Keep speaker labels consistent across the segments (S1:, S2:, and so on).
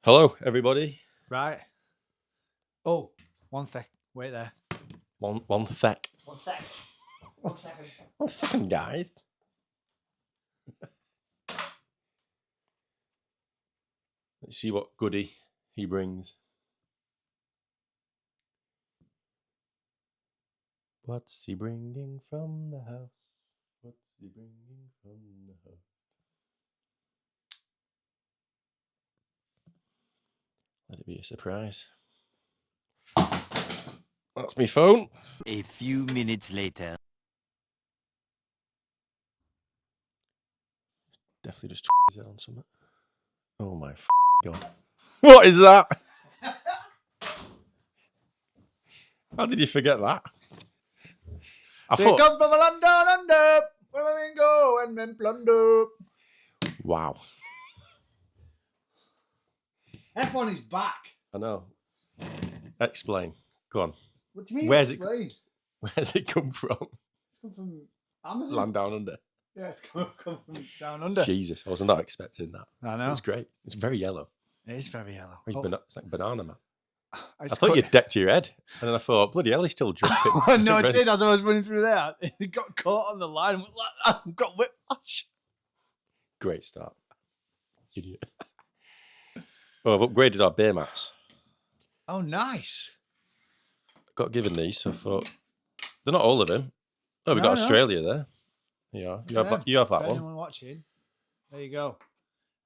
S1: Hello, everybody.
S2: Right. Oh, one sec. Wait there.
S1: One sec.
S2: One sec.
S1: 1 second. 1 second, guys. Let's see what goodie he brings. What's he bringing from the house? What's he bringing from the house? Let it be a surprise. That's my phone.
S3: A few minutes later.
S1: Definitely just his head on something. Oh my god. What is that? How did you forget that? I
S2: They
S1: thought.
S2: come from a land down under, where women go and men plunder.
S1: Wow.
S2: F1 is back.
S1: I know. Explain. Go on.
S2: What do you mean?
S1: Where's it-
S2: explain?
S1: Where's it come from?
S2: It's come from Amazon.
S1: Land down under.
S2: Yeah, it's come from down under.
S1: Jesus, I was not expecting that.
S2: I know.
S1: It's great. It's very yellow.
S2: It is very yellow.
S1: It's, it's like banana man. I
S2: just
S1: thought
S2: cut-
S1: you decked your head, and then I thought, bloody hell, he's still dripping.
S2: No, I did. As I was running through there, it got caught on the line. And went like, I've got whiplash.
S1: Great start. Idiot. Oh, I've upgraded our beer mats.
S2: Oh, nice.
S1: Got given these, so I thought they're not all of them. Oh, we
S2: No,
S1: got
S2: no.
S1: Australia there. Yeah, you have
S2: Yeah,
S1: that
S2: For
S1: one.
S2: anyone watching, there you go.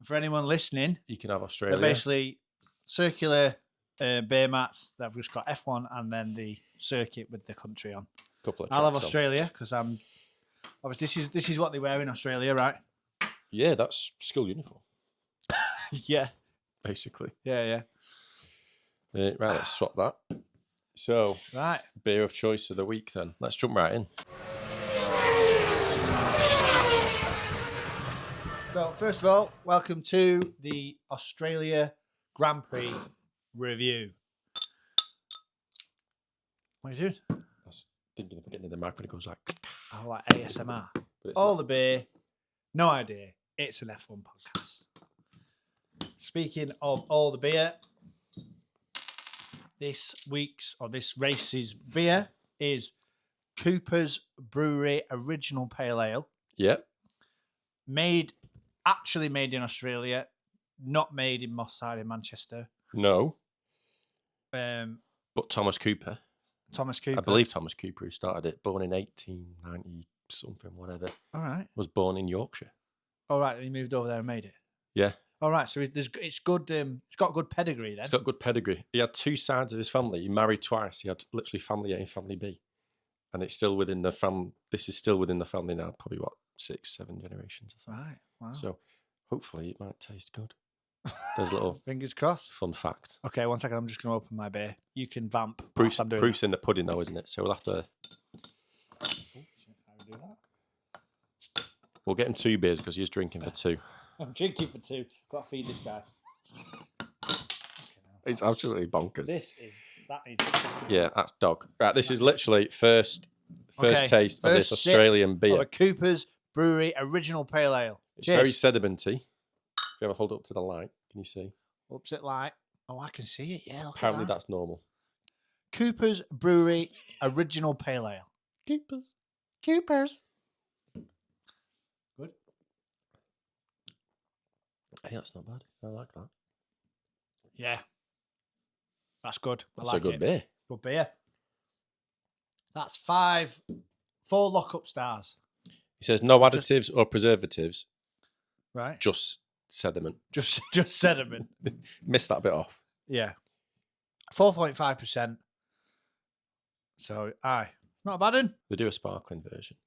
S2: For anyone listening,
S1: You can have
S2: they're
S1: Australia.
S2: basically circular beer mats that have just got F1 and then the circuit with the country on.
S1: Couple of
S2: I'll have
S1: tracks on.
S2: Australia because I'm obviously this is what they wear in Australia, right?
S1: Yeah, that's school uniform,
S2: Yeah,
S1: basically.
S2: yeah.
S1: Right, let's swap that. So,
S2: Right.
S1: beer of choice of the week then. Let's jump right in.
S2: So first of all, welcome to the Australia Grand Prix review. What are you doing?
S1: I was thinking of getting in the mic when it goes like...
S2: Oh, like ASMR.
S1: But it's
S2: All
S1: not.
S2: the beer, no idea. It's an F1 podcast. Speaking of all the beer, this race's beer is Cooper's Brewery Original Pale Ale,
S1: Yeah.
S2: actually made in Australia, not made in Moss Side in Manchester.
S1: No.
S2: Um,
S1: But Thomas Cooper.
S2: Thomas Cooper.
S1: I believe Thomas Cooper, who started it, born in 1890 something, whatever,
S2: All right.
S1: was born in Yorkshire.
S2: All right. He moved over there and made it.
S1: Yeah.
S2: All right. So it's good. It's got good pedigree then.
S1: He's got good pedigree. He had two sides of his family. He married twice. He had literally family A and family B. And it's still within the family. This is still within the family now, probably what, 6, 7 generations, I think.
S2: Right. Wow.
S1: So hopefully it might taste good. There's a little
S2: Fingers crossed.
S1: fun fact.
S2: Okay, 1 second. I'm just going to open my beer. You can vamp.
S1: Proof's
S2: I'm doing
S1: in the pudding though, isn't it? So we'll have to...
S2: that. Oh, shit, how do we do that?
S1: We'll get him 2 beers because he's drinking for 2.
S2: I'm drinking for 2. Got to feed this guy.
S1: It's absolutely bonkers.
S2: That is.
S1: Yeah, that's dog. Right, this is literally first
S2: Okay,
S1: taste of this
S2: first sip
S1: Australian
S2: Of
S1: beer.
S2: a Cooper's Brewery Original Pale Ale.
S1: It's
S2: Cheers.
S1: very sedimenty. If you ever hold it up to the light, can you see?
S2: Ups it light. Oh, I can see it. Yeah. Look
S1: Apparently
S2: at that.
S1: that's normal.
S2: Cooper's Brewery Original Pale Ale.
S1: Keepers.
S2: Cooper's. Good.
S1: Hey, that's not bad. I like that.
S2: Yeah. That's good.
S1: That's
S2: I like
S1: a good
S2: it.
S1: beer.
S2: Good beer. That's 4 lock-up stars.
S1: He says no additives or preservatives,
S2: Right.
S1: just sediment.
S2: Just sediment.
S1: Missed that bit off.
S2: Yeah. 4.5%. So, aye. Not a bad one.
S1: They do a sparkling version.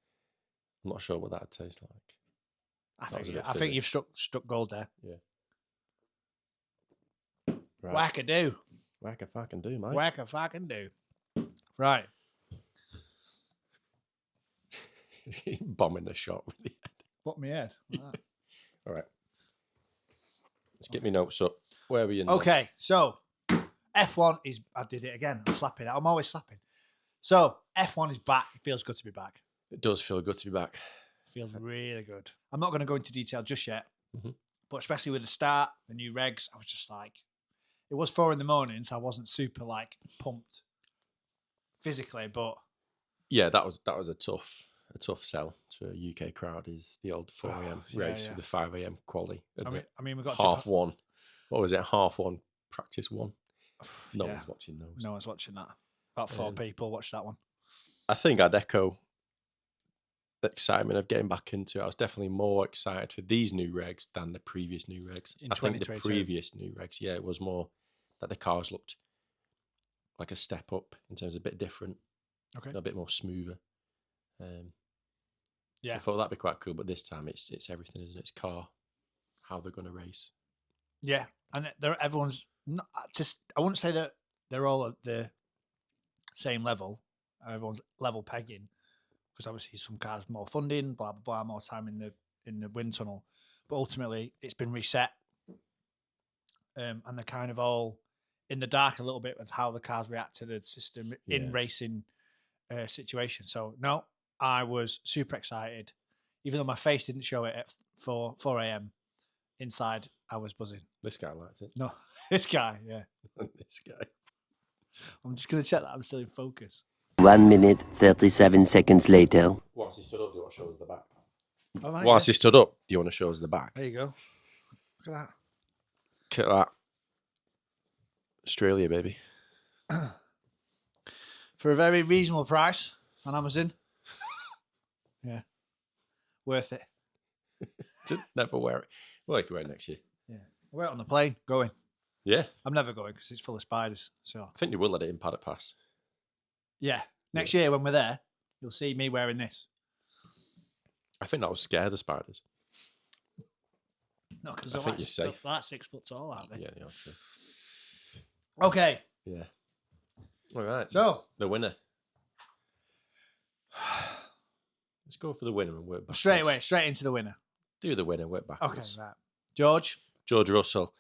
S1: I'm not sure what that would taste like. That was a bit
S2: I think
S1: fizzy.
S2: you've struck gold there.
S1: Right.
S2: Whack-a-do.
S1: Whack a fucking do, mate.
S2: Whack-a-fucking-do. Right.
S1: Bombing the shot with the head.
S2: What me head? Right.
S1: All right. Let's get me notes up. Where are we in? now?
S2: Okay, so F1 is. I did it again. I'm slapping it. I'm always slapping. So F1 is back. It feels good to be back.
S1: It does feel good to be back.
S2: Feels really good. I'm not going to go into detail just yet,
S1: Mhm.
S2: but especially with the start, the new regs, I was just like, It was 4 a.m, so I wasn't super like pumped physically, but
S1: Yeah, that was a tough sell to a UK crowd. Is the old 4 a.m.
S2: yeah,
S1: race
S2: yeah.
S1: with the 5 a.m. quali. And
S2: I mean, we got
S1: half one. What was it? Half one, practice one. No
S2: yeah.
S1: one's watching those.
S2: No one's watching that. About 4
S1: Um,
S2: people watched that one.
S1: I think I'd echo the excitement of getting back into it. I was definitely more excited for these new regs than the previous new regs.
S2: In
S1: I think the
S2: 2022.
S1: previous new regs, yeah, it was more that the cars looked like a step up in terms of a bit different,
S2: Okay.
S1: a bit more smoother. So
S2: Yeah.
S1: I thought that'd be quite cool. But this time it's everything, isn't it? It's car, how they're going to race.
S2: Yeah, and everyone's not just. I wouldn't say that they're all at the same level. Everyone's level pegging because obviously some cars more funding, blah blah blah, more time in the wind tunnel. But ultimately, it's been reset, and they're kind of all in the dark a little bit with how the cars react to the system in
S1: Yeah.
S2: racing situations. So no, I was super excited, even though my face didn't show it at 4 a.m. Inside, I was buzzing.
S1: This guy liked it.
S2: No, this guy, yeah.
S1: This guy.
S2: I'm just going to check that I'm still in focus.
S3: 1 minute, 37 seconds later.
S1: Once he stood up, do you want to show us the back?
S2: All right,
S1: Once he stood up, do you want to show us the back?
S2: there you go. Look at
S1: Look at that. Australia, baby.
S2: that. For a very reasonable price on Amazon. Yeah. Worth it.
S1: To never wear it. Well, you can wear it next year.
S2: Yeah. I wear it on the plane, going.
S1: Yeah.
S2: I'm never going because it's full of spiders. So,
S1: I think they will let it in Paddock Pass.
S2: yeah. Next year when we're there, you'll see me wearing this.
S1: I think that will scare the spiders.
S2: No, because
S1: I
S2: they're
S1: think
S2: like,
S1: you're
S2: stuff
S1: safe.
S2: like 6 foot tall, aren't they?
S1: Yeah, yeah. Sure.
S2: Okay.
S1: Yeah. All right.
S2: So,
S1: The winner. Let's go for the winner and work back.
S2: straight into the winner.
S1: Do the winner, work back.
S2: Okay, right. George,
S1: Russell.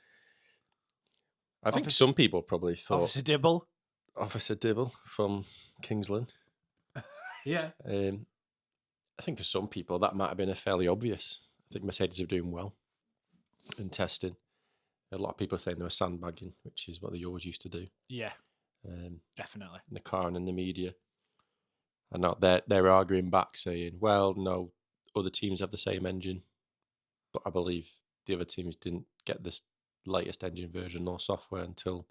S1: I think some people probably thought
S2: Officer Dibble.
S1: Officer Dibble from Kingsland.
S2: Yeah.
S1: I think for some people that might have been a fairly obvious. I think Mercedes are doing well in testing. A lot of people are saying they were sandbagging, which is what they always used to do.
S2: Yeah,
S1: In
S2: definitely.
S1: the car and in the media. And now they're arguing back saying, well, no, other teams have the same engine. But I believe the other teams didn't get this latest engine version or software until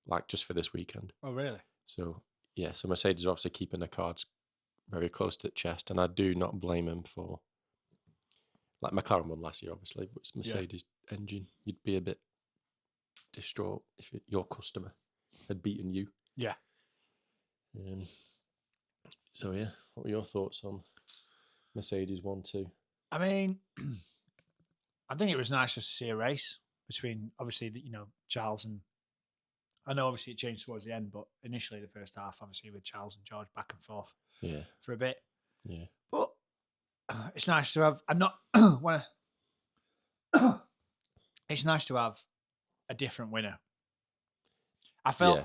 S1: like just for this weekend.
S2: Oh, really?
S1: So yeah, so Mercedes are obviously keeping their cards very close to the chest, and I do not blame them for, like McLaren won last year, obviously, but it's Mercedes engine. You'd be a bit distraught if your customer had beaten you.
S2: Yeah.
S1: So yeah, what were your thoughts on Mercedes 1-2?
S2: I mean, I think it was nice just to see a race between, obviously, Charles and. I know, obviously, it changed towards the end, but initially the first half, obviously, with Charles and George back and forth
S1: Yeah,
S2: for a bit.
S1: yeah,
S2: But it's nice to have. I'm not when. It's nice to have a different winner. I felt
S1: yeah,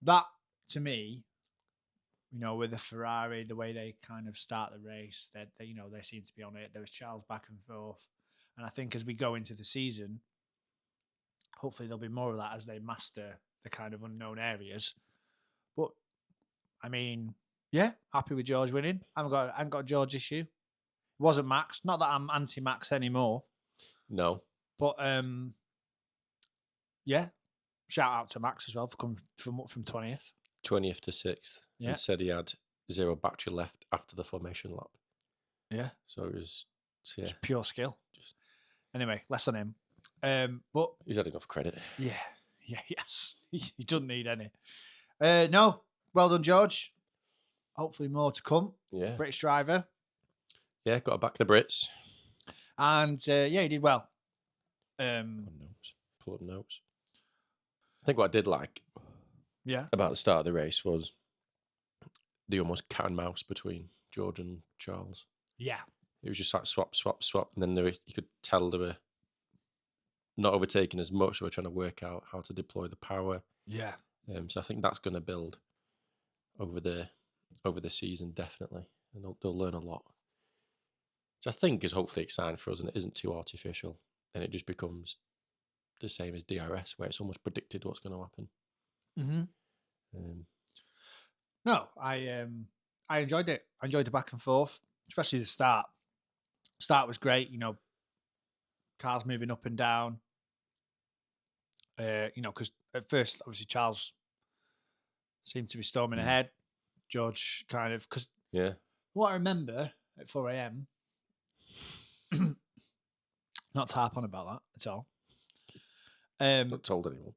S2: that to me, with the Ferrari, the way they kind of start the race, that they seem to be on it. There was Charles back and forth, and I think as we go into the season, hopefully there'll be more of that as they master the kind of unknown areas. But I mean, yeah, happy with George winning. I haven't got a George issue. It wasn't Max. Not that I'm anti-Max anymore,
S1: no,
S2: but yeah. Shout out to Max as well for coming from 20th.
S1: 20th to 6th.
S2: Yeah.
S1: And said he had 0 battery left after the formation lap.
S2: Yeah.
S1: So it was, yeah,
S2: It's pure skill. Anyway, less on him. But
S1: he's had enough credit.
S2: yes. He doesn't need any. No, well done, George. Hopefully more to come.
S1: Yeah,
S2: British driver.
S1: yeah, got to back the Brits.
S2: And he did well.
S1: Pull up notes. I think what I did like
S2: Yeah.
S1: about the start of the race was the almost cat and mouse between George and Charles.
S2: Yeah.
S1: It was just like swap, swap, swap, and then you could tell they were not overtaking as much. They were trying to work out how to deploy the power.
S2: Yeah.
S1: So I think that's going to build over the season definitely, and they'll learn a lot. Which I think is hopefully exciting for us, and it isn't too artificial, and it just becomes the same as DRS, where it's almost predicted what's going to happen.
S2: Mm-hmm.
S1: Um,
S2: No, I enjoyed it. I enjoyed the back and forth, especially the start. Start was great. Cars moving up and down. Because at first, obviously, Charles seemed to be storming ahead. George kind of, because
S1: yeah,
S2: what I remember at 4 a.m., not to harp on about that at all.
S1: not told anyone.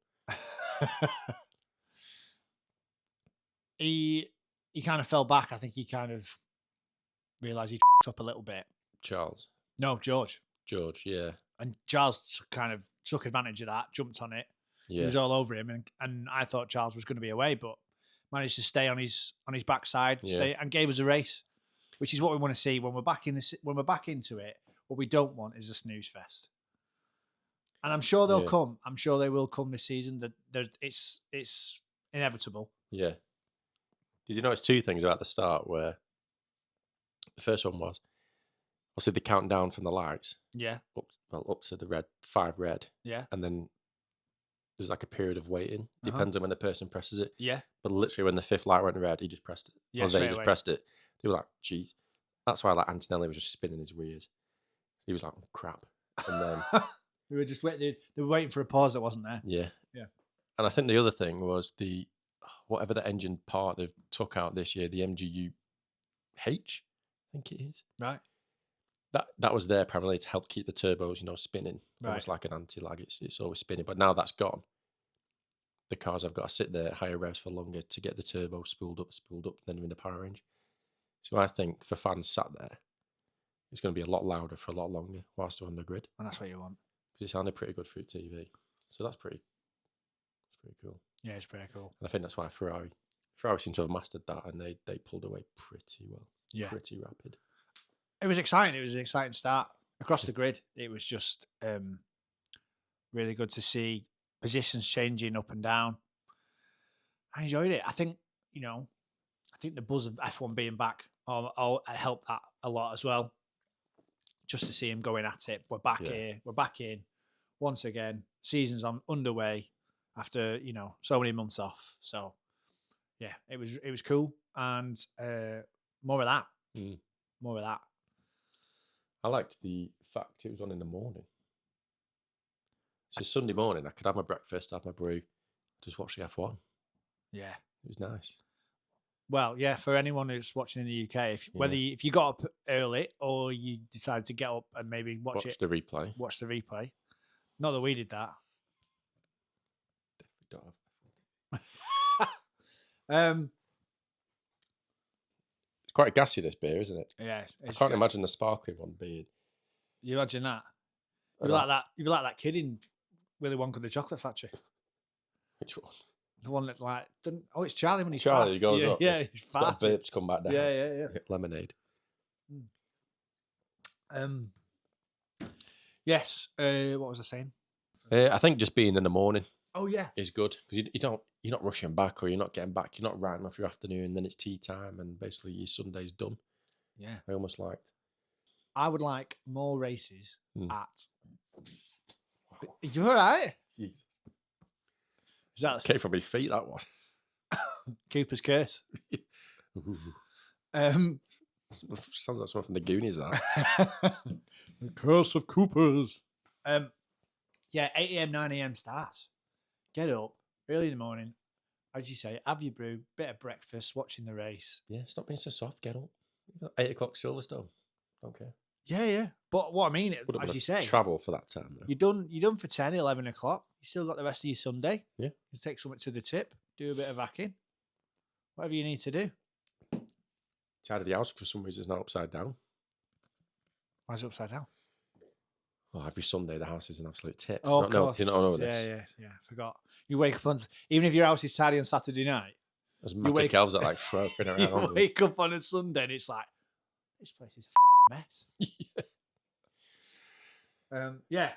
S2: he kind of fell back. I think he kind of realised he up a little bit.
S1: Charles,
S2: No, George.
S1: yeah,
S2: And Charles kind of took advantage of that, jumped on it.
S1: yeah,
S2: He was all over him, and I thought Charles was going to be away, but managed to stay on his backside, and gave us a race, which is what we want to see when we're back in this. When we're back into it, what we don't want is a snooze fest. And I'm sure they'll come. I'm sure they will come this season. That it's inevitable.
S1: yeah. Did you notice two things about the start? Where the first one was obviously the countdown from the lights.
S2: Yeah.
S1: Up to the 5 red.
S2: Yeah.
S1: And then there's like a period of waiting. Depends on when the person presses it.
S2: Yeah.
S1: But literally when the 5th light went red, he just pressed it.
S2: Yeah,
S1: They just pressed it. They were like, geez. That's why like Antonelli was just spinning his rears. He was like, oh, crap. And then
S2: we were just waiting. They were waiting for a pause that wasn't there.
S1: Yeah.
S2: Yeah.
S1: And I think the other thing was whatever the engine part they've took out this year, the MGU H, I think it is.
S2: Right.
S1: That was there primarily to help keep the turbos, spinning.
S2: Right.
S1: Almost like an anti-lag. It's always spinning. But now that's gone. The cars have got to sit there at higher revs for longer to get the turbo spooled up, then in the power range. So I think for fans sat there, it's going to be a lot louder for a lot longer whilst they're on the grid.
S2: And that's what you want.
S1: Because it sounded pretty good through TV. So that's pretty cool.
S2: Yeah, it's pretty cool.
S1: And I think that's why Ferrari seem to have mastered that, and they pulled away pretty well.
S2: Yeah.
S1: Pretty rapid.
S2: It was exciting. It was an exciting start across the grid. It was just really good to see positions changing up and down. I enjoyed it. I think the buzz of F1 being back helped that a lot as well. Just to see him going at it. We're back here. We're back in once again. Season's underway after so many months off. So yeah, it was cool, and more of that. More of that.
S1: I liked the fact it was on in the morning. So Sunday morning, I could have my breakfast, have my brew, just watch the F1.
S2: Yeah,
S1: it was nice.
S2: Well, yeah, for anyone who's watching in the UK, if you got up early or you decided to get up and maybe watch
S1: the replay.
S2: Watch the replay. Not that we did that.
S1: Definitely don't have. It's quite gassy, this beer, isn't it?
S2: Yeah,
S1: I can't imagine the sparkling one being.
S2: You imagine that? You'd be like that. You'd be like that kid in Willy Wonka the Chocolate Factory.
S1: Which one?
S2: The one that's like, it's Charlie when he's
S1: Charlie
S2: fat.
S1: goes up.
S2: Yeah, he's fat.
S1: Got burps come back down.
S2: Yeah.
S1: Lemonade.
S2: Yes. What was I saying?
S1: I think just being in the morning.
S2: Oh yeah,
S1: is good because you're not rushing back or you're not getting back. You're not writing off your afternoon. Then it's tea time and basically your Sunday's done.
S2: Yeah,
S1: I almost liked.
S2: I would like more races at.
S1: Wow.
S2: You all right?
S1: Jesus.
S2: Is that
S1: came from my feet? That one.
S2: Cooper's curse.
S1: Sounds like something from the Goonies. That
S2: the curse of Coopers. Yeah, 8 a.m., 9 a.m. starts. Get up early in the morning, as you say, have your brew, bit of breakfast, watching the race.
S1: Yeah, stop being so soft. Get up. 8 o'clock Silverstone. Don't care.
S2: Yeah. But what I mean, as you say,
S1: travel for that time. Though.
S2: You're done for 10, 11 o'clock. You still got the rest of your Sunday.
S1: Yeah.
S2: You take something to the tip, do a bit of hacking, whatever you need to do.
S1: Side of the house for some reason is now upside down.
S2: Why is it upside down?
S1: Well, every Sunday the house is an absolute tip.
S2: Oh, of course.
S1: Do you not know this?
S2: Yeah. Forgot. You wake up on, even if your house is tidy on Saturday night.
S1: There's magic elves that like frothing around.
S2: You wake up on a Sunday and it's like, this place is a mess. Yeah.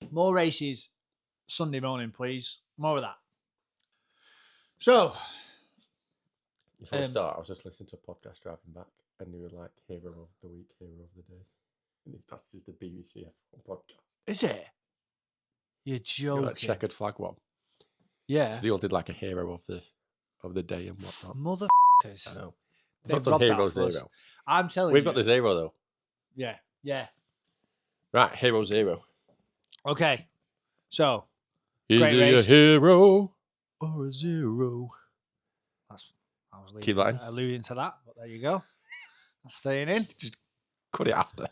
S2: More races Sunday morning, please. More of that. So.
S1: Before we start, I was just listening to a podcast driving back and they were like, hero of the week, hero of the day. And that is the BBC F1 podcast.
S2: Is it? You're
S1: You know,
S2: joking.
S1: that checkered flag one.
S2: Yeah.
S1: So they all did like a hero of the day and whatnot. I
S2: Motherfuckers.
S1: know.
S2: They've
S1: Not done
S2: robbed that
S1: hero
S2: off us.
S1: zero.
S2: I'm telling
S1: We've
S2: you.
S1: got the zero though.
S2: Yeah. Yeah.
S1: Right, hero zero.
S2: Okay. So
S1: Is
S2: Great
S1: he
S2: race.
S1: a hero or a zero?
S2: I was
S1: Keep that in.
S2: alluding to that, but there you go. That's staying in.
S1: Cut it after.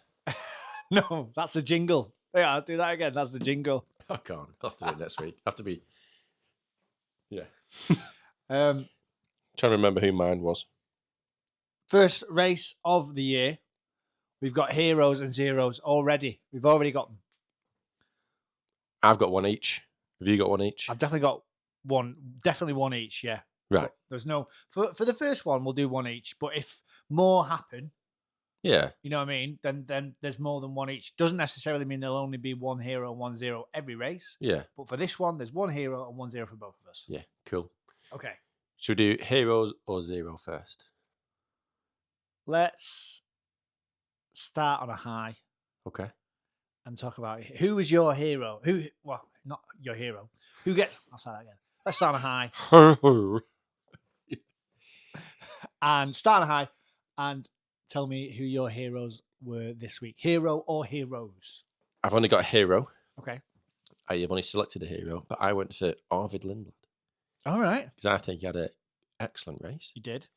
S2: No, that's the jingle. Yeah, I'll do that again. That's the jingle.
S1: I can't. I'll have to do it next week. Have to be. Yeah.
S2: Um,
S1: Trying to remember who mine was.
S2: first race of the year. We've got heroes and zeros already. We've already got them.
S1: I've got one each. Have you got one each?
S2: I've definitely got one. Definitely one each. Yeah.
S1: Right.
S2: There's no for the first one. We'll do one each. But if more happen,
S1: Yeah.
S2: you know what I mean? Then there's more than one each. Doesn't necessarily mean there'll only be one hero and one zero every race.
S1: Yeah.
S2: But for this one, there's one hero and one zero for both of us.
S1: Yeah. Cool.
S2: Okay.
S1: Should we do heroes or zero first?
S2: Let's start on a high
S1: Okay.
S2: and talk about who is your hero. Who? Well, not your hero. Who gets? I'll start that again. Let's start on a high and start on a high and tell me who your heroes were this week. Hero or heroes?
S1: I've only got a hero.
S2: Okay.
S1: I've only selected a hero, but I went for Arvid Lindblad
S2: All right.
S1: because I think he had an excellent race.
S2: You did.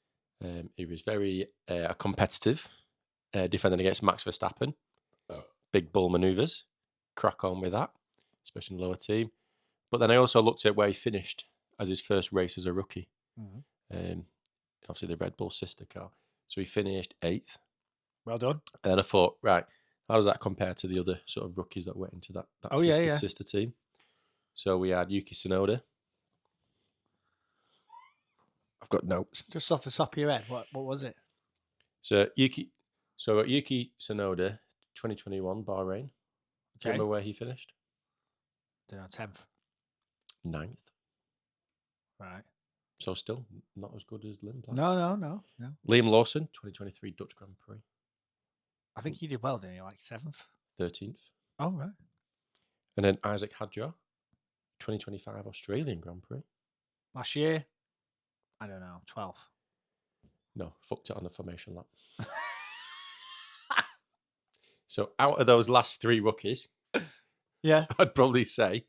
S1: He was very competitive, defending against Max Verstappen. Big bull manoeuvres, crack on with that, especially in the lower team. But then I also looked at where he finished as his first race as a rookie. Obviously, the Red Bull sister car. So he finished 8th.
S2: Well done.
S1: And I thought, right, how does that compare to the other sort of rookies that went into that sister team? So we had Yuki Tsunoda. I've got notes.
S2: Just off the top of your head, what was it?
S1: So Yuki Tsunoda, 2021 Bahrain. Do you remember where he finished?
S2: Don't know, 10th.
S1: 9th.
S2: Right.
S1: So still not as good as Lindblad.
S2: No.
S1: Liam Lawson, 2023 Dutch Grand Prix.
S2: I think he did well, didn't he? Like 7th.
S1: 13th.
S2: Oh, right.
S1: And then Isaac Hadjar, 2025 Australian Grand Prix.
S2: Last year, I don't know, 12th.
S1: No, fucked it on the formation lap. So out of those last 3 rookies,
S2: Yeah.
S1: I'd probably say,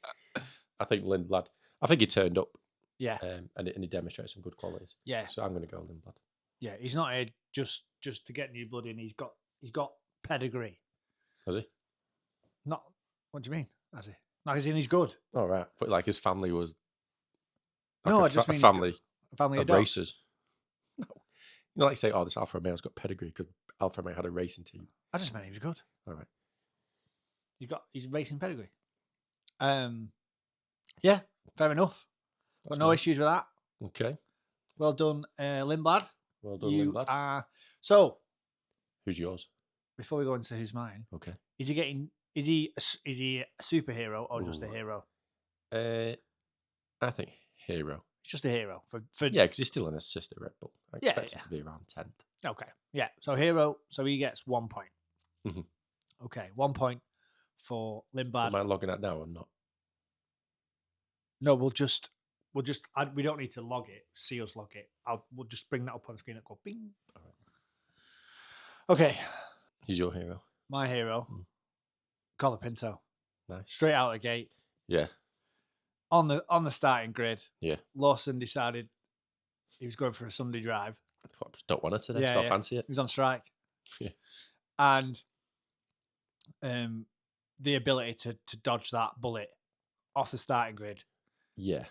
S1: I think Lindblad. I think he turned up
S2: Yeah.
S1: and he demonstrated some good qualities.
S2: Yeah.
S1: So I'm going to go Lindblad.
S2: Yeah. He's not here just to get new blood in. He's got pedigree.
S1: Has he?
S2: Not, what do you mean? Has he? Like, as in he's good.
S1: All right. But like his family was like
S2: No,
S1: a
S2: I just
S1: a
S2: mean he's
S1: family
S2: Family
S1: of
S2: of dogs.
S1: racers. No. You know, like say, oh, this Alfa Romeo's got pedigree because Alfa Romeo had a racing team.
S2: I just meant he was good.
S1: All right.
S2: He's racing pedigree. Yeah, fair enough.
S1: That's
S2: Got no
S1: nice.
S2: issues with that.
S1: Okay.
S2: Well done, Lindblad.
S1: Well done,
S2: You
S1: Lindblad.
S2: are so.
S1: Who's yours?
S2: Before we go into who's mine,
S1: Okay.
S2: is he a superhero or just a
S1: Ooh.
S2: hero?
S1: I think hero.
S2: He's just a hero for
S1: Yeah, because he's still an assist at Red Bull. I
S2: Yeah,
S1: expect him
S2: yeah.
S1: to be around 10th.
S2: Okay, yeah. So hero, so he gets 1 point.
S1: Mhm.
S2: Okay, 1 point for Lindblad.
S1: Am I logging that now or not?
S2: No, we'll just we don't need to log it. See us log it. We'll just bring that up on screen and go bing. Okay,
S1: He's your hero.
S2: my hero,
S1: Mm.
S2: Colapinto,
S1: Nice.
S2: straight out the gate
S1: Yeah.
S2: on the starting grid.
S1: Yeah.
S2: Lawson decided he was going for a Sunday drive.
S1: I just don't want it today.
S2: Yeah,
S1: Just don't
S2: yeah.
S1: fancy it.
S2: He was on strike.
S1: Yeah.
S2: And the ability to dodge that bullet off the starting grid
S1: Yeah.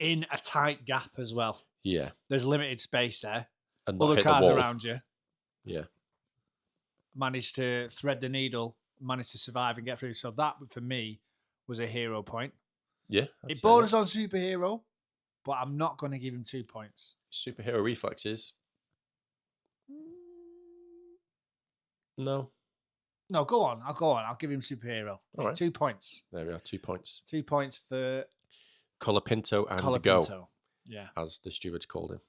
S2: in a tight gap as well.
S1: Yeah.
S2: There's limited space there.
S1: And not
S2: Other
S1: hit the
S2: cars
S1: wall.
S2: around you.
S1: Yeah.
S2: Managed to thread the needle, managed to survive and get through. So that, for me, was a hero point.
S1: Yeah. I'd
S2: It
S1: say
S2: borders
S1: that.
S2: on superhero, but I'm not going to give him 2 points.
S1: Superhero reflexes. No.
S2: No, go on. I'll go on. I'll give him superhero.
S1: All right.
S2: 2 points.
S1: There we are. 2 points.
S2: 2 points for
S1: Colapinto and Go,
S2: Colapinto. Yeah.
S1: as the stewards called him.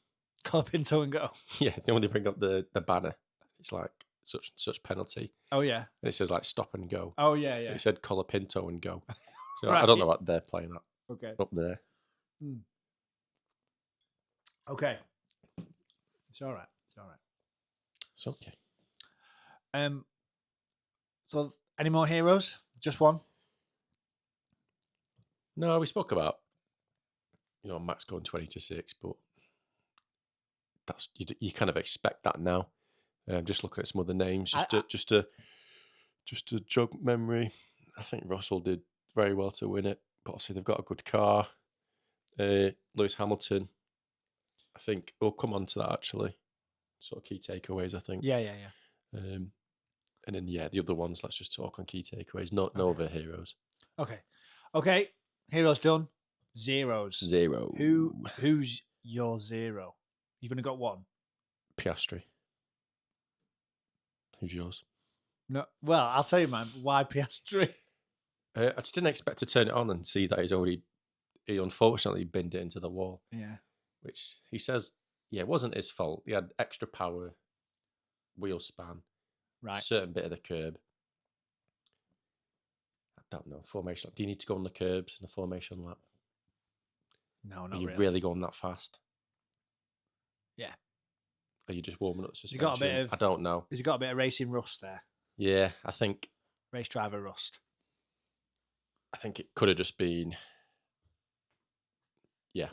S2: Colapinto and Go.
S1: Yeah. When they bring up the banner, it's like such penalty.
S2: Oh, yeah.
S1: And it says like stop and go.
S2: Oh, yeah, yeah.
S1: It said Colapinto and Go. So I don't know what they're playing at
S2: Okay.
S1: up there.
S2: Okay. It's all right. It's all right.
S1: It's okay.
S2: So any more heroes? Just one?
S1: No, we spoke about, Max going 20-6, but that's you kind of expect that now. Just looking at some other names, just to jog memory. I think Russell did very well to win it, but obviously they've got a good car. Lewis Hamilton, I think we'll come on to that actually. Sort of key takeaways, I think.
S2: Yeah.
S1: And then the other ones. Let's just talk on key takeaways. No other heroes.
S2: Okay. Heroes done. Zeros.
S1: Zero.
S2: Who's your zero? You've only got one.
S1: Piastri. Who's yours?
S2: No. Well, I'll tell you, man. Why Piastri?
S1: I just didn't expect to turn it on and see that he unfortunately binned it into the wall.
S2: Yeah.
S1: Which he says, it wasn't his fault. He had extra power, wheel span,
S2: Right.
S1: certain bit of the curb. I don't know. Formation lap. Do you need to go on the curbs in a formation lap?
S2: No, not
S1: Are you
S2: really.
S1: really going that fast?
S2: Yeah.
S1: Are you just warming up
S2: Has he
S1: suspension?
S2: got a bit of-
S1: I don't know.
S2: Has he got a bit of racing rust there?
S1: Yeah, I think
S2: Race driver rust.
S1: it could have just been. Yeah.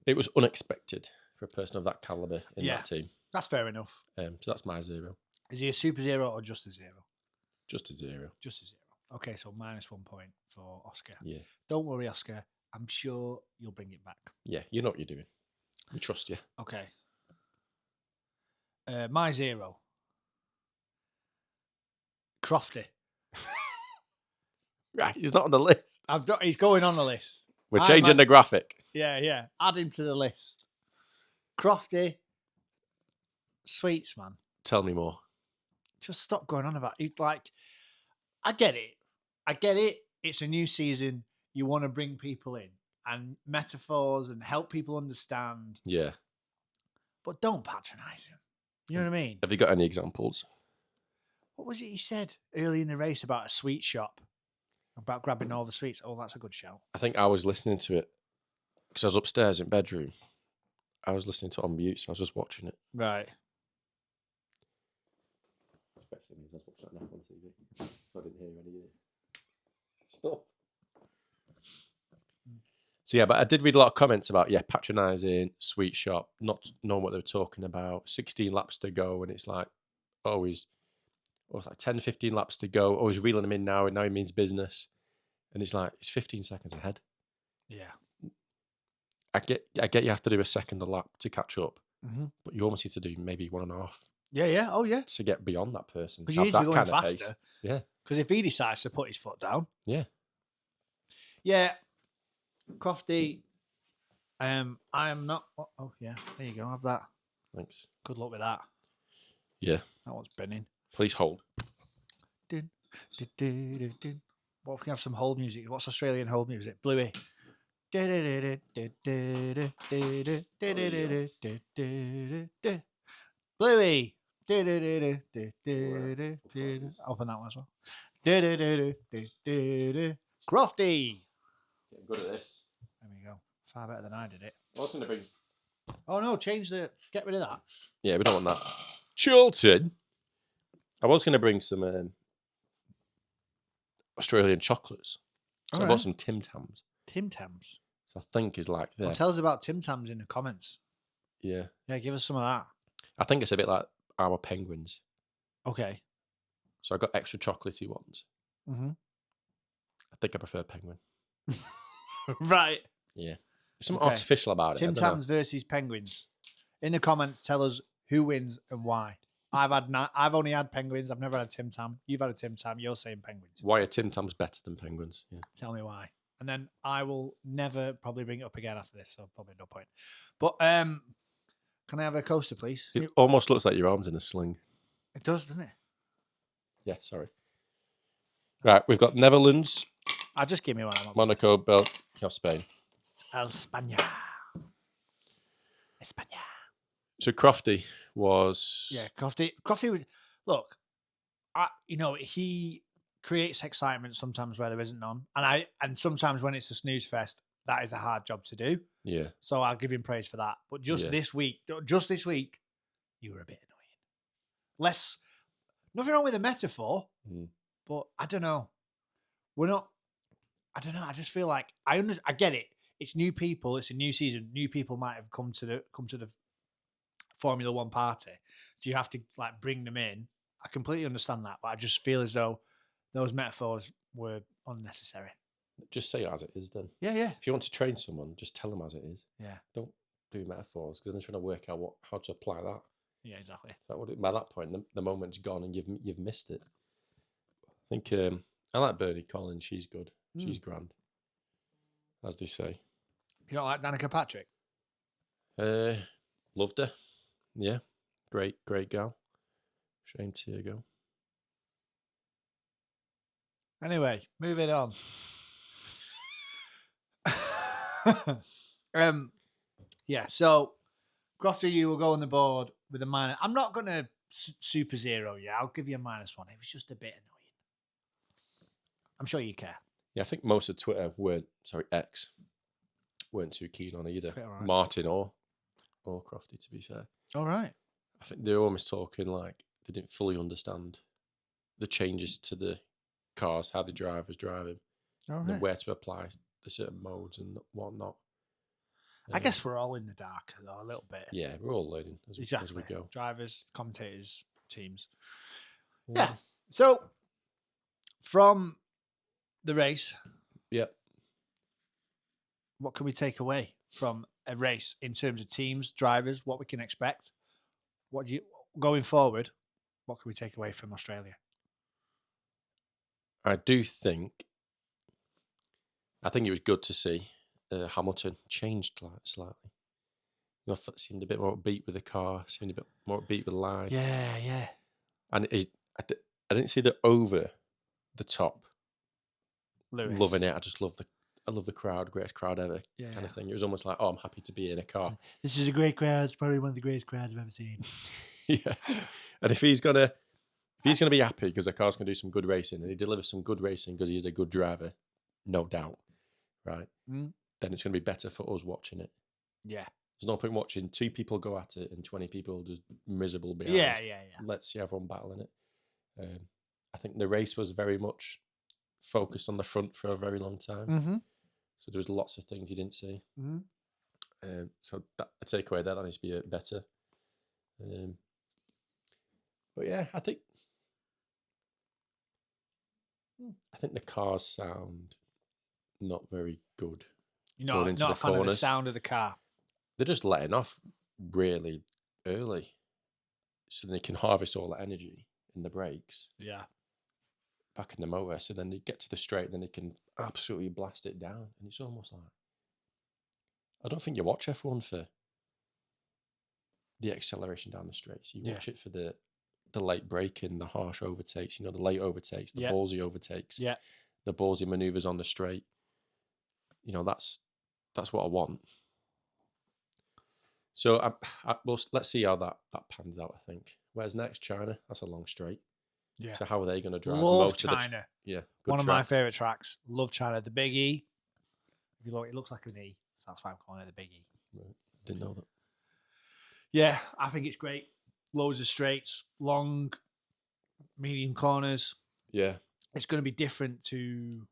S1: It was unexpected for a person of that caliber in
S2: Yeah.
S1: that team.
S2: That's fair enough.
S1: So that's my zero.
S2: Is he a super zero or just a zero?
S1: Just a zero.
S2: Just a zero. Okay, so -1 point for Oscar.
S1: Yeah.
S2: Don't worry, Oscar. I'm sure you'll bring it back.
S1: Yeah, you know what you're doing. We trust you.
S2: Okay. My zero. Crofty.
S1: Right, he's not on the list.
S2: He's going on the list.
S1: We're changing the graphic.
S2: Yeah. Add him to the list. Crofty. Sweets, man.
S1: Tell me more.
S2: Just stop going on about it. It's like, I get it. It's a new season. You want to bring people in and metaphors and help people understand,
S1: Yeah.
S2: but don't patronize him. You know what I mean?
S1: Have you got any examples?
S2: What was it he said early in the race about a sweet shop? About grabbing all the sweets. Oh, that's a good shout.
S1: I think I was listening to it because I was upstairs in bedroom. I was listening to it on mute, so I was just watching it.
S2: Right.
S1: Especially because I was watching that on TV, so I didn't hear any stuff. So yeah, but I did read a lot of comments about patronising, sweet shop, not knowing what they were talking about. 16 laps to go, and it's like always, it's like 10, 15 laps to go. Always reeling him in now, and now he means business, and it's like it's 15 seconds ahead.
S2: Yeah.
S1: I get you have to do a second a lap to catch up,
S2: Mm-hmm.
S1: but you almost need to do maybe 1.5
S2: Yeah. Oh, yeah.
S1: to get beyond that person.
S2: Because you need to be going faster.
S1: Pace. Yeah.
S2: Because if he decides to put his foot down.
S1: Yeah.
S2: Yeah. Crofty. I am not. Oh, yeah. There you go. Have that.
S1: Thanks.
S2: Good luck with that.
S1: Yeah.
S2: That one's spinning.
S1: Please hold.
S2: Dun, dun, dun, dun, dun. What if we can have some hold music? What's Australian hold music? Bluey. Bluey. Open that one as well. Crofty.
S1: Getting good at this.
S2: There we go. Far better than I did it.
S1: What's going to bring?
S2: Oh no, get rid of that.
S1: Yeah, we don't want that. Chilton. I was going to bring some Australian chocolates. So I bought some Tim Tams.
S2: Tim Tams.
S1: So I think is like there.
S2: Well, tell us about Tim Tams in the comments.
S1: Yeah.
S2: Yeah, give us some of that.
S1: I think it's a bit like our penguins.
S2: Okay.
S1: So I got extra chocolatey ones.
S2: Mm-hmm.
S1: I think I prefer penguin.
S2: Right.
S1: Yeah. There's something
S2: Okay.
S1: artificial about it.
S2: Tim Tams versus Penguins. In the comments, tell us who wins and why. I've only had Penguins. I've never had a Tim Tam. You've had a Tim Tam. You're saying Penguins.
S1: Why are Tim Tams better than penguins? Yeah.
S2: Tell me why. And then I will never probably bring it up again after this, so probably no point. But can I have a coaster, please?
S1: It almost looks like your arm's in a sling.
S2: It does, doesn't it?
S1: Yeah, sorry. Right, we've got Netherlands,
S2: Just give me one.
S1: Monaco, Belgium, Spain.
S2: España.
S1: So Crofty was...
S2: Yeah, Crofty was... Look, he creates excitement sometimes where there isn't none. And sometimes when it's a snooze fest, that is a hard job to do.
S1: Yeah.
S2: So I'll give him praise for that. But just
S1: Yeah.
S2: this week, you were a bit annoying. Nothing wrong with the metaphor, but I don't know. I don't know. I just feel like I get it. It's new people. It's a new season. New people might have come to the Formula One party, so you have to like bring them in. I completely understand that, but I just feel as though those metaphors were unnecessary.
S1: Just say it as it is then.
S2: Yeah.
S1: If you want to train someone, just tell them as it is.
S2: Yeah.
S1: Don't do metaphors because then they're trying to work out how to apply that.
S2: Yeah, exactly.
S1: By that point, the moment's gone and you've missed it. I think I like Bernie Collins. She's good. She's grand, as they say.
S2: You don't like Danica Patrick?
S1: Loved her. Yeah, great gal. Shame to see her go.
S2: Anyway, moving on. Yeah, so Crofty, you will go on the board with a minus. I'm not going to super zero you. I'll give you a -1. It was just a bit annoying. I'm sure you care.
S1: Yeah, I think most of Twitter X weren't too keen on either.
S2: Right.
S1: Martin or Crofty, to be fair.
S2: All right.
S1: I think they're almost talking like they didn't fully understand the changes to the cars, how the driver's driving,
S2: All
S1: and
S2: right.
S1: where to apply the certain modes and whatnot.
S2: I guess we're all in the dark though, a little bit.
S1: Yeah, we're all learning as we go.
S2: Drivers, commentators, teams. Yeah. So from the race,
S1: Yep.
S2: what can we take away from a race in terms of teams, drivers, what we can expect? Going forward, what can we take away from Australia?
S1: I think it was good to see Hamilton changed slightly. You know, seemed a bit more upbeat with the car, seemed a bit more upbeat with line.
S2: Yeah.
S1: And I didn't see the over the top
S2: Lewis.
S1: loving it. I love the crowd, greatest crowd ever
S2: Yeah.
S1: kind of thing. It was almost like, oh, I'm happy to be in a car.
S2: This is a great crowd. It's probably one of the greatest crowds I've ever seen.
S1: Yeah. And if he's gonna be happy because the car's gonna do some good racing and he delivers some good racing because he's a good driver, no doubt, right? Then it's gonna be better for us watching it.
S2: Yeah.
S1: There's no point watching 2 people go at it and 20 people just miserable behind.
S2: Yeah.
S1: Let's see everyone battling it. I think the race was very much focused on the front for a very long time.
S2: Mm-hmm.
S1: So there was lots of things you didn't see.
S2: Mm-hmm.
S1: So a takeaway that needs to be better. But yeah, I think the cars sound not very good.
S2: Not a fan of the sound of the car.
S1: They're just letting off really early, so they can harvest all that energy in the brakes.
S2: Yeah.
S1: Back in the motor, so then they get to the straight, and then they can absolutely blast it down, and it's almost like I don't think you watch F1 for the acceleration down the straights. You watch it for the late braking, the harsh overtakes. You know, the late overtakes, the ballsy overtakes, the ballsy maneuvers on the straight. You know, that's what I want. So let's see how that pans out. I think. Where's next? China. That's a long straight.
S2: Yeah.
S1: So how are they going to drive?
S2: Love
S1: most
S2: China.
S1: Of good
S2: one of
S1: track.
S2: my favorite tracks. Love China. The Big E. If you look, it looks like an E. So that's why I'm calling it the Big E.
S1: Right. Didn't know that.
S2: Yeah, I think it's great. Loads of straights, long, medium corners.
S1: Yeah.
S2: It's going to be different to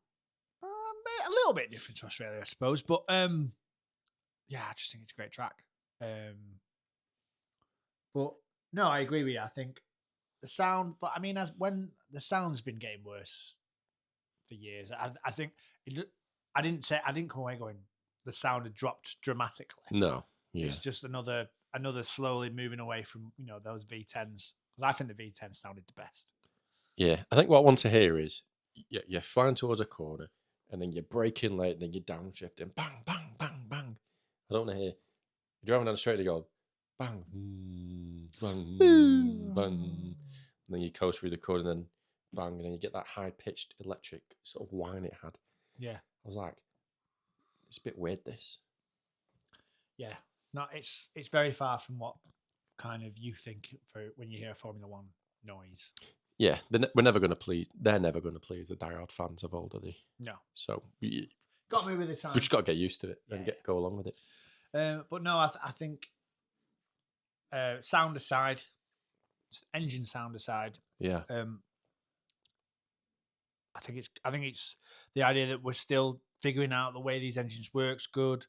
S2: a little bit different to Australia, I suppose. But yeah, I just think it's a great track. But no, I agree with you. I think the sound, but I mean, when the sound's been getting worse for years, I think I didn't come away going the sound had dropped dramatically.
S1: No. Yeah.
S2: It's just another slowly moving away from those V10s, because I think the V10 sounded the best.
S1: Yeah, I think what I want to hear is you're flying towards a corner and then you're braking late, and then you're downshifting, bang, bang, bang, bang. I don't want to hear you're driving down the straight and you go bang, bang, bang, and then you coast through the corner and then bang, and then you get that high pitched electric sort of whine it had.
S2: Yeah,
S1: I was like, it's a bit weird. This.
S2: Yeah, no, it's very far from what kind of you think for when you hear a Formula One noise.
S1: Yeah, we're never going to please. They're never going to please the diehard fans of old, are they?
S2: No.
S1: So we
S2: Got me with the time.
S1: just got to get used to it and
S2: Yeah.
S1: go along with it.
S2: But no, I think sound aside, engine sound aside,
S1: Yeah,
S2: I think it's the idea that we're still figuring out the way these engines works. Good.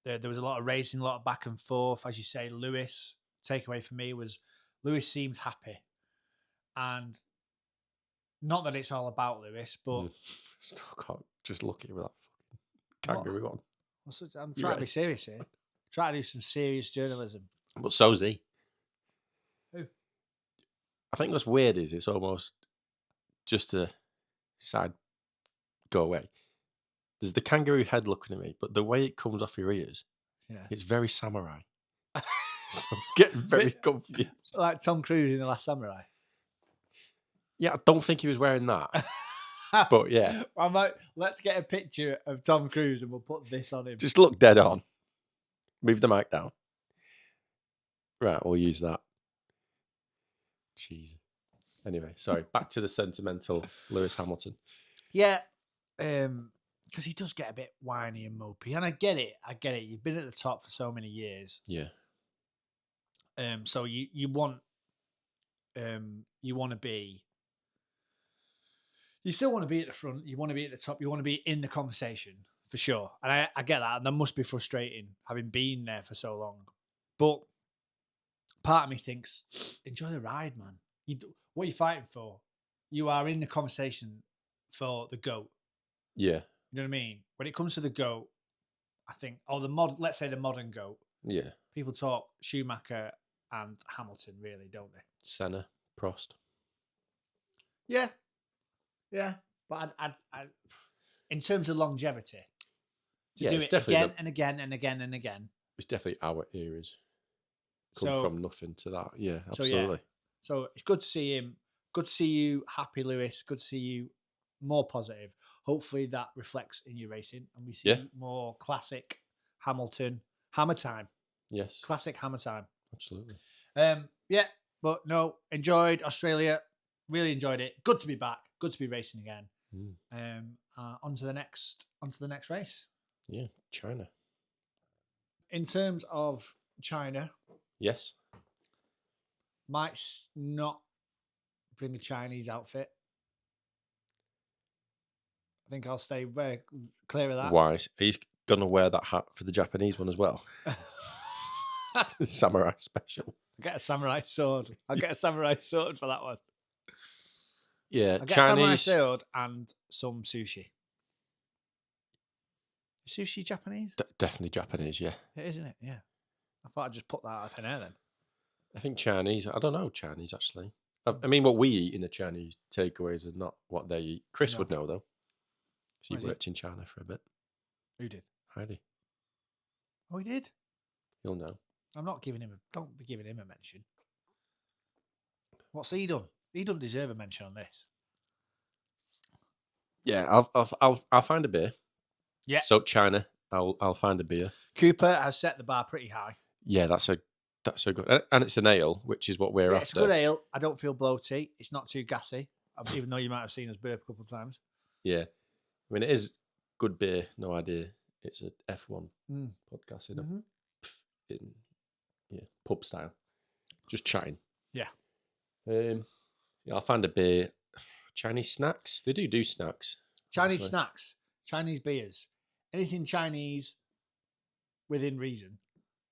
S2: There was a lot of racing, a lot of back and forth, as you say. Lewis, takeaway for me was Lewis seemed happy, and not that it's all about Lewis, but
S1: still can't just look at it with that fucking kangaroo on.
S2: I'm trying to be serious here. Try to do some serious journalism.
S1: But so's he.
S2: Who?
S1: I think what's weird is it's almost just a side go away. There's the kangaroo head looking at me, but the way it comes off your ears,
S2: Yeah.
S1: it's very samurai. So I'm getting very confused.
S2: Like Tom Cruise in The Last Samurai.
S1: Yeah, I don't think he was wearing that. But yeah,
S2: I'm like, let's get a picture of Tom Cruise and we'll put this on him.
S1: just look dead on. Move the mic down. Right, we'll use that. Jesus. Anyway, sorry. Back to the sentimental Lewis Hamilton.
S2: Yeah, because he does get a bit whiny and mopey, and I get it. You've been at the top for so many years,
S1: Yeah.
S2: so you want to be. You still want to be at the front. You want to be at the top. You want to be in the conversation for sure. And I get that, and that must be frustrating having been there for so long. But part of me thinks, enjoy the ride, man. What are you fighting for? You are in the conversation for the GOAT.
S1: Yeah.
S2: You know what I mean? When it comes to the GOAT, I think, let's say the modern GOAT,
S1: Yeah.
S2: people talk Schumacher and Hamilton, really, don't they?
S1: Senna, Prost.
S2: Yeah. Yeah. But I'd in terms of longevity, to do
S1: it's
S2: it
S1: definitely
S2: again and again and again and again.
S1: It's definitely our eras. Come
S2: So-
S1: from nothing to that. Yeah,
S2: So, yeah.
S1: absolutely.
S2: So it's good to see him. Good to see you happy, Lewis. Good to see you more positive. Hopefully that reflects in your racing and we see
S1: Yeah.
S2: more classic Hamilton hammer time.
S1: Yes.
S2: Classic hammer time.
S1: Absolutely.
S2: Yeah, but no, enjoyed Australia. Really enjoyed it. Good to be back. Good to be racing again. On to the next race.
S1: Yeah. China.
S2: In terms of China,
S1: Yes.
S2: might not bring a Chinese outfit. I think I'll stay very clear of that.
S1: Wise. Are you going to wear that hat for the Japanese one as well? Samurai special.
S2: I'll get a samurai sword. I'll get a samurai sword for that one.
S1: Yeah.
S2: I'll get a samurai
S1: Chinese.
S2: sword and some sushi. Is sushi Japanese?
S1: Definitely Japanese, yeah.
S2: It is, isn't it? Yeah. I thought I'd just put that out of thin air then.
S1: I think Chinese. I don't know Chinese, actually. I mean, what we eat in the Chinese takeaways is not what they eat. Chris
S2: No.
S1: would know, though. So
S2: Why
S1: he
S2: is he-
S1: worked in China for a bit.
S2: Who did?
S1: Heidi.
S2: Oh, he did?
S1: He'll know.
S2: I'm not giving him don't be giving him a mention. What's he done? He doesn't deserve a mention on this.
S1: Yeah, I'll find a beer.
S2: Yeah.
S1: So China, I'll find a beer.
S2: Cooper has set the bar pretty high.
S1: Yeah, that's a good, and it's an ale, which is what we're
S2: Yeah,
S1: after.
S2: it's a good ale. I don't feel bloaty. It's not too gassy, even though you might have seen us burp a couple of times.
S1: Yeah, I mean it is good beer. No idea. It's a F1
S2: Mm.
S1: podcast
S2: Mhm.
S1: in pub style, just chatting.
S2: Yeah.
S1: Yeah, I'll find a beer. Chinese snacks. They do snacks.
S2: Chinese
S1: obviously.
S2: snacks, Chinese beers, anything Chinese within reason.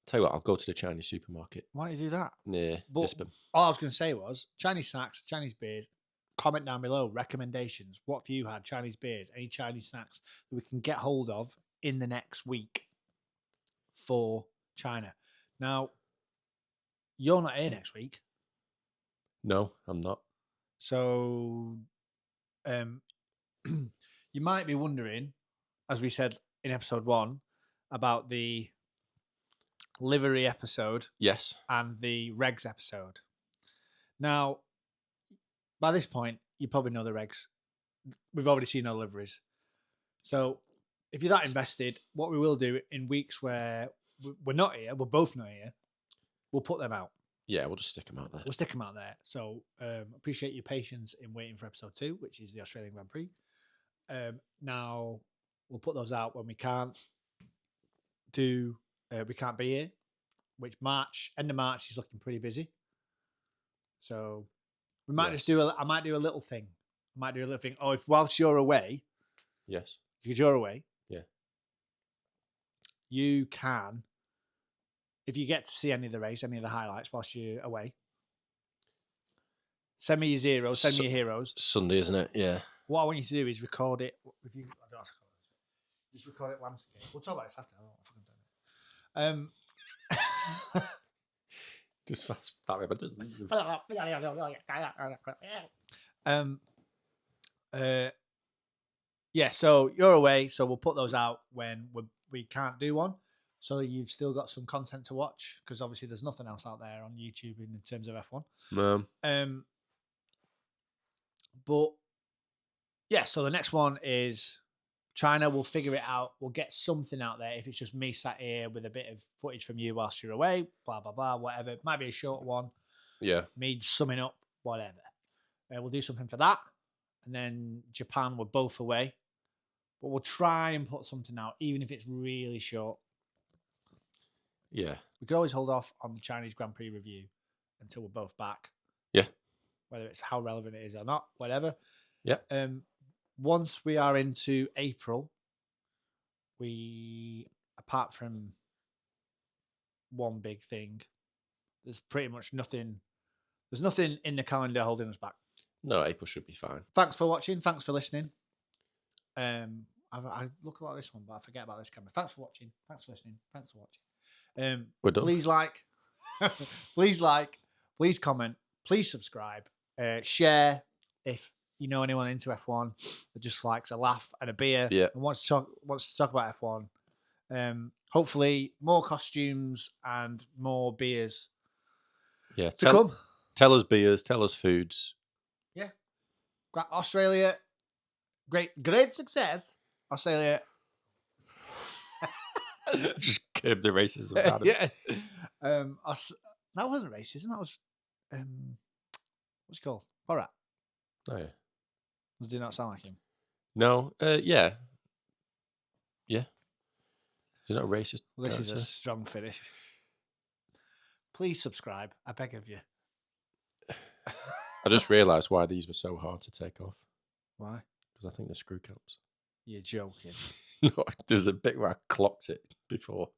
S1: Tell you what, I'll go to the Chinese supermarket
S2: Why do you do that?
S1: near
S2: But-
S1: Lisbon.
S2: All I was going to say was Chinese snacks, Chinese beers. Comment down below recommendations. What have you had? Chinese beers, any Chinese snacks that we can get hold of in the next week for China. Now, you're not here next week,
S1: No, I'm not.
S2: so you might be wondering, as we said in episode 1, about the livery episode
S1: Yes.
S2: and the regs episode. Now, by this point, you probably know the regs. We've already seen our liveries. So if you're that invested, what we will do in weeks where we're not here, we're both not here, we'll put them out.
S1: Yeah, we'll just stick them out there.
S2: We'll stick them out there. So appreciate your patience in waiting for episode 2, which is the Australian Grand Prix. Now we'll put those out when we can't be here. Which end of March is looking pretty busy. So we might just I might do a little thing. Oh, if whilst you're away,
S1: Yes.
S2: because you're away,
S1: Yeah.
S2: you can, if you get to see any of the race, any of the highlights whilst you're away, send me your zeros, send me your heroes.
S1: Sunday, isn't it? Yeah.
S2: What I want you to do is record it. Just record it once again. We'll talk about this after. I don't know what I've done.
S1: Just fast.
S2: Yeah, so you're away, so we'll put those out when we can't do one. So you've still got some content to watch, because obviously there's nothing else out there on YouTube in terms of F1. But yeah, so the next one is China. We'll figure it out. We'll get something out there. If it's just me sat here with a bit of footage from you whilst you're away, blah, blah, blah, whatever. It might be a short one.
S1: Yeah.
S2: Me summing up, whatever. We'll do something for that. And then Japan, we're both away. But we'll try and put something out, even if it's really short.
S1: Yeah.
S2: We could always hold off on the Chinese Grand Prix review until we're both back.
S1: Yeah.
S2: Whether it's how relevant it is or not, whatever.
S1: Yeah.
S2: Once we are into April, apart from one big thing, there's pretty much nothing. There's nothing in the calendar holding us back.
S1: No, April should be fine.
S2: Thanks for watching. Thanks for listening. I look about this one, but I forget about this camera. Thanks for watching. Thanks for listening. Thanks for watching.
S1: We're done.
S2: Please like, please comment, please subscribe, share if you know anyone into F1 that just likes a laugh and a beer and wants to talk about F1. Hopefully more costumes and more beers.
S1: Yeah,
S2: to come.
S1: Tell us beers, tell us foods.
S2: Yeah. Australia, great success. Australia.
S1: Just curb the racism. Adam.
S2: Yeah. That wasn't racism. That was what's it called? All right.
S1: Oh yeah.
S2: Does it not sound like him?
S1: No. Yeah. Yeah. Is it not racist?
S2: Well, this is a strong finish. Please subscribe. I beg of you.
S1: I just realised why these were so hard to take off.
S2: Why?
S1: Because I think they're screw caps.
S2: You're joking.
S1: No, there's a bit where I clocked it before.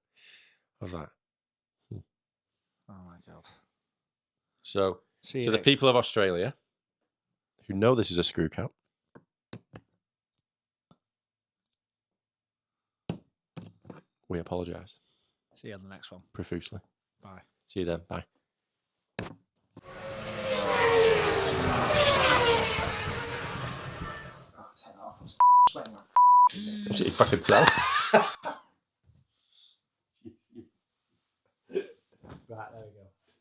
S1: I was like,
S2: Oh my God.
S1: So,
S2: See you
S1: to the
S2: next
S1: people of Australia who know this is a screw cap, we apologise.
S2: See you on the next one.
S1: Profusely.
S2: Bye.
S1: See you then. Bye.
S2: Sweating like
S1: See if I can tell.